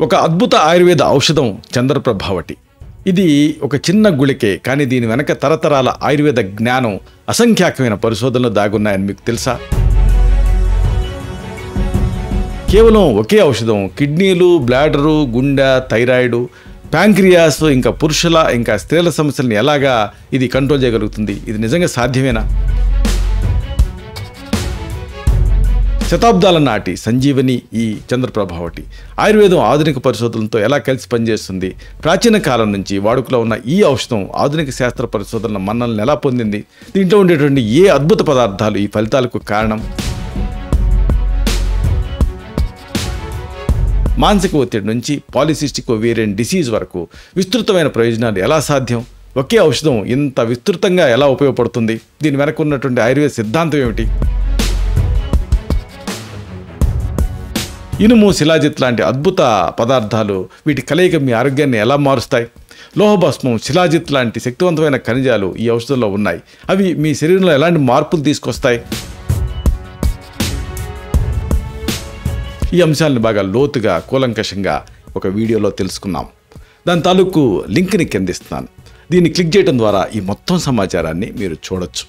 ఒక అద్భుత ఆయుర్వేద ఔషధం చంద్రప్రభావటి. ఇది ఒక చిన్న గుళికే, కానీ దీని వెనక తరతరాల ఆయుర్వేద జ్ఞానం, అసంఖ్యాకమైన పరిశోధనలు దాగున్నాయని మీకు తెలుసా? కేవలం ఒకే ఔషధం కిడ్నీలు, బ్లాడరు, గుండె, థైరాయిడ్, ప్యాంక్రియాస్, ఇంకా పురుషుల ఇంకా స్త్రీల సమస్యలను ఎలాగా ఇది కంట్రోల్ చేయగలుగుతుంది? ఇది నిజంగా సాధ్యమేనా? శతాబ్దాల నాటి సంజీవని ఈ చంద్రప్రభావటి ఆయుర్వేదం ఆధునిక పరిశోధనలతో ఎలా కలిసి పనిచేస్తుంది? ప్రాచీన కాలం నుంచి వాడుకలో ఉన్న ఈ ఔషధం ఆధునిక శాస్త్ర పరిశోధనల మన్నలను ఎలా పొందింది? దీంట్లో ఉండేటువంటి ఏ అద్భుత పదార్థాలు ఈ ఫలితాలకు కారణం? మానసిక ఒత్తిడి నుంచి పాలిసిస్టిక్ ఓవేరియన్ డిసీజ్ వరకు విస్తృతమైన ప్రయోజనాలు ఎలా సాధ్యం? ఒకే ఔషధం ఇంత విస్తృతంగా ఎలా ఉపయోగపడుతుంది? దీని వెనక ఉన్నటువంటి ఆయుర్వేద సిద్ధాంతం ఏమిటి? ఇనుము, శిలాజిత్ లాంటి అద్భుత పదార్థాలు, వీటి కలయిక మీ ఆరోగ్యాన్ని ఎలా మారుస్తాయి? లోహభస్మం, శిలాజిత్ లాంటి శక్తివంతమైన ఖనిజాలు ఈ ఔషధంలో ఉన్నాయి. అవి మీ శరీరంలో ఎలాంటి మార్పులు తీసుకొస్తాయి? ఈ అంశాలను బాగా లోతుగా, కూలంకషంగా ఒక వీడియోలో తెలుసుకున్నాం. దాని తాలూకు లింక్ని కిందిస్తున్నాను. దీన్ని క్లిక్ చేయడం ద్వారా ఈ మొత్తం సమాచారాన్ని మీరు చూడొచ్చు.